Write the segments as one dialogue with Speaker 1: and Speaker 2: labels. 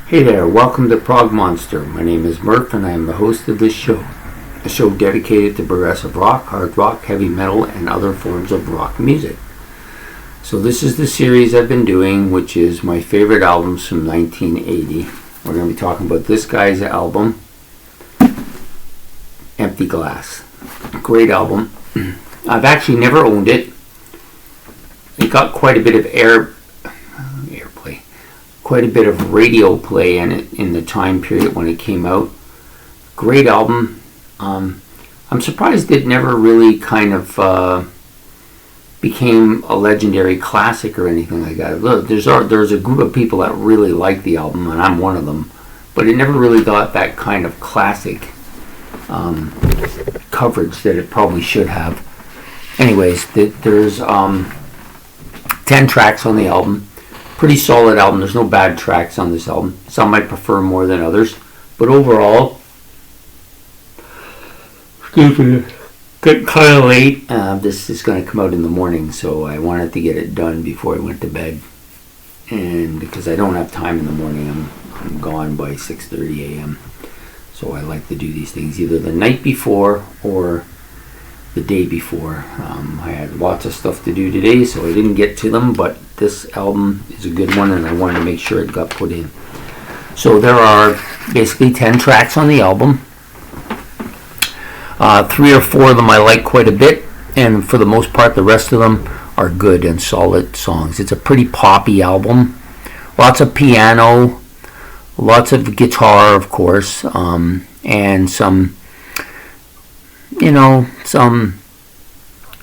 Speaker 1: Hey there, welcome to Prog Monster. My name is Murph and I am the host of this show. A show dedicated to progressive rock, hard rock, heavy metal, and other forms of rock music. So this is the series I've been doing, which is my favorite albums from 1980. We're going to be talking about this guy's album, Empty Glass. Great album. I've actually never owned it. It got quite a bit of airplay, quite a bit of radio play in it in the time period when it came out. Great album. I'm surprised it never really kind of became a legendary classic or anything like that. Look, there's a group of people that really like the album, and I'm one of them. But it never really got that kind of classic coverage that it probably should have. Anyways, there's 10 tracks on the album. Pretty solid album. There's no bad tracks on this album. Some I prefer more than others. But overall, excuse me, got kind of late. This is going to come out in the morning, so I wanted to get it done before I went to bed. And because I don't have time in the morning, I'm gone by 6:30 a.m. So I like to do these things either the night before or the day before. I had lots of stuff to do today, so I didn't get to them, but this album is a good one and I wanted to make sure it got put in. So there are basically 10 tracks on the album. 3 or 4 of them I like quite a bit, and for the most part the rest of them are good and solid songs. It's a pretty poppy album. Lots of piano, lots of guitar, of course, and some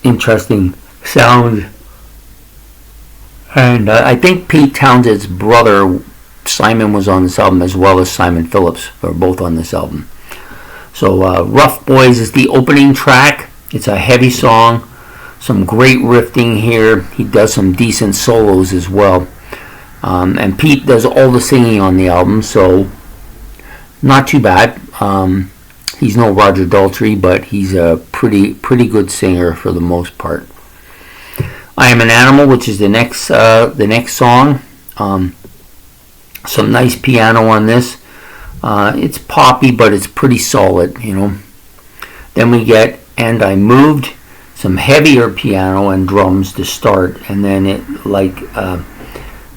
Speaker 1: interesting sound. And I think Pete Townsend's brother Simon was on this album, as well as Simon Phillips. They're both on this album. So Rough Boys is the opening track. It's a heavy song. Some great riffing here. He does some decent solos as well. And Pete does all the singing on the album, so not too bad. He's no Roger Daltrey, but he's a pretty good singer for the most part. I Am an Animal, which is the next song. Some nice piano on this. It's poppy, but it's pretty solid, Then we get And I Moved, some heavier piano and drums to start, and then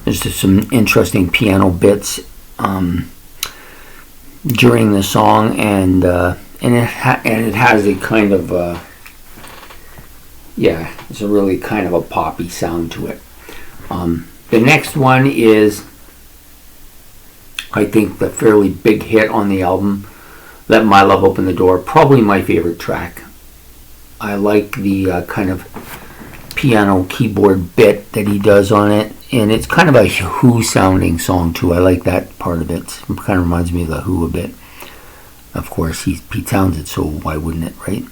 Speaker 1: there's just some interesting piano bits during the song, and it has a kind of it's a really kind of a poppy sound to it. The next one is, I think, the fairly big hit on the album, Let My Love Open the Door. Probably my favorite track. I like the kind of piano keyboard bit that he does on it, and it's kind of a Who sounding song too. I like that part of it. It kind of reminds me of the Who a bit. Of course, he's Pete Townsend, so why wouldn't it, right?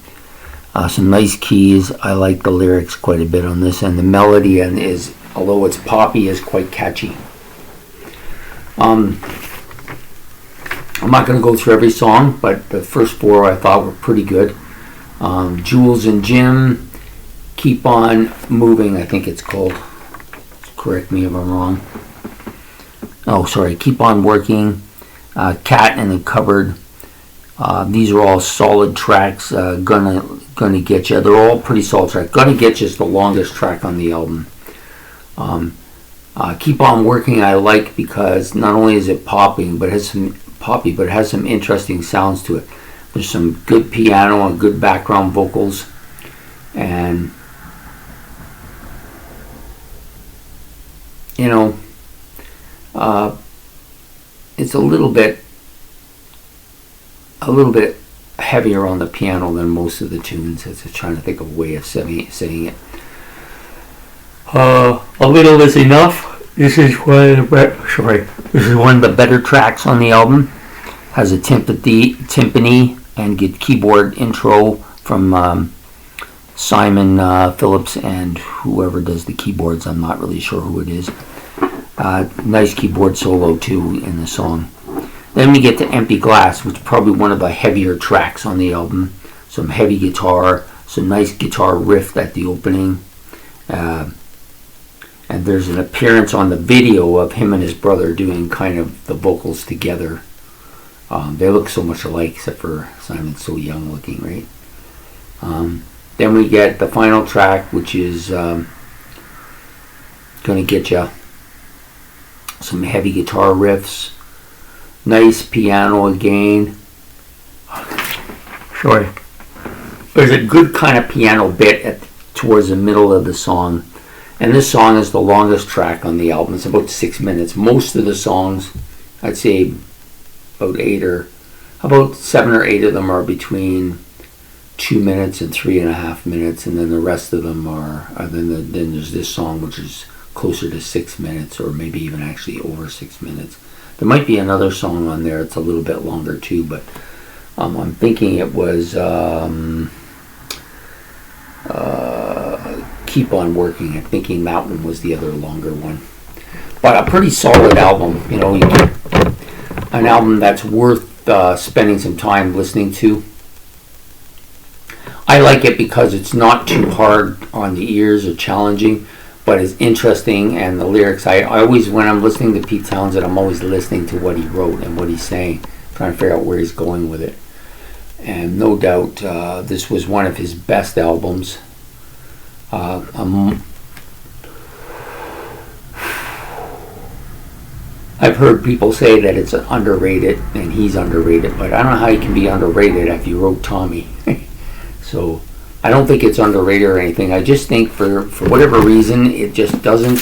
Speaker 1: Some nice keys. I like the lyrics quite a bit on this, and the melody is, although it's poppy, is quite catchy. I'm not going to go through every song, but the first 4 I thought were pretty good. Jules and Jim, Keep On Moving, I think it's called. Correct me if I'm wrong. Oh, sorry. Keep On Working, Cat in the Cupboard. These are all solid tracks. Gonna Get You. They're all pretty solid tracks. Gonna Get You is the longest track on the album. Keep On Working I like because not only is it poppy, but it has some interesting sounds to it. There's some good piano and good background vocals, and it's a little bit heavier on the piano than most of the tunes. I'm trying to think of a way of saying it. A little is enough. This is one of the better tracks on the album. Has a timpani and good keyboard intro from Simon Phillips and whoever does the keyboards. I'm not really sure who it is. Nice keyboard solo too in the song. Then we get to Empty Glass, which is probably one of the heavier tracks on the album. Some heavy guitar, some nice guitar riff at the opening. And And there's an appearance on the video of him and his brother doing kind of the vocals together. They look so much alike, except for Simon's so young looking, right? Then we get the final track, which is going to get you some heavy guitar riffs, nice piano again. Sorry. There's a good kind of piano bit towards the middle of the song. And this song is the longest track on the album. It's about 6 minutes. Most of the songs, I'd say about 7 or 8 of them are between 2 minutes and 3.5 minutes, and then the rest of them are. Then there's this song, which is closer to 6 minutes, or maybe even actually over 6 minutes. There might be another song on there. It's a little bit longer too, but I'm thinking it was Keep On Working. I'm thinking that one was the other longer one. But a pretty solid album. You know, you get an album that's worth spending some time listening to. I like it because it's not too hard on the ears or challenging, but it's interesting, and the lyrics, I always, when I'm listening to Pete Townsend, I'm always listening to what he wrote and what he's saying, trying to figure out where he's going with it. And no doubt this was one of his best albums. I've heard people say that it's underrated, and he's underrated, but I don't know how he can be underrated if you wrote Tommy. So I don't think it's underrated or anything. I just think for whatever reason, it just doesn't.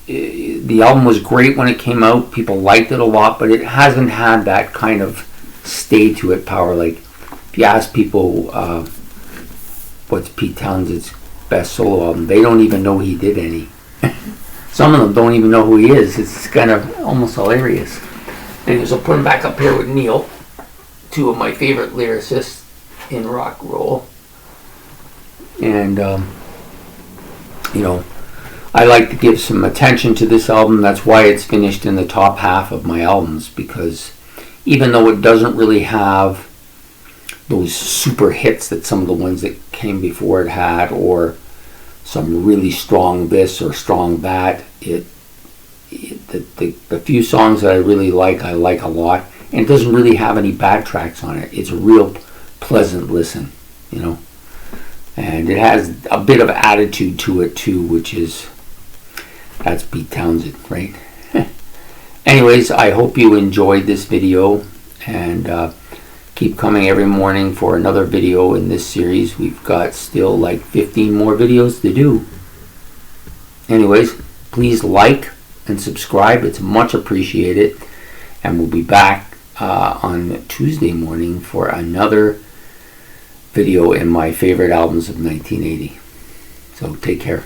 Speaker 1: The album was great when it came out. People liked it a lot, but it hasn't had that kind of stay to it power. Like if you ask people what's Pete Townsend's best solo album, they don't even know he did any. Some of them don't even know who he is. It's kind of almost hilarious. Anyways, I'll put him back up here with Neil, two of my favorite lyricists in rock roll. And you know, I like to give some attention to this album. That's why it's finished in the top half of my albums, because even though it doesn't really have those super hits that some of the ones that came before it had, or some really strong this or strong that, the few songs that I like a lot, and it doesn't really have any bad tracks on it. It's a real pleasant listen, you know, and it has a bit of attitude to it too, that's Pete Townsend, right? Anyways, I hope you enjoyed this video, and keep coming every morning for another video in this series. We've got still like 15 more videos to do. Anyways, please like and subscribe. It's much appreciated, and we'll be back on Tuesday morning for another video in my favorite albums of 1980. So take care.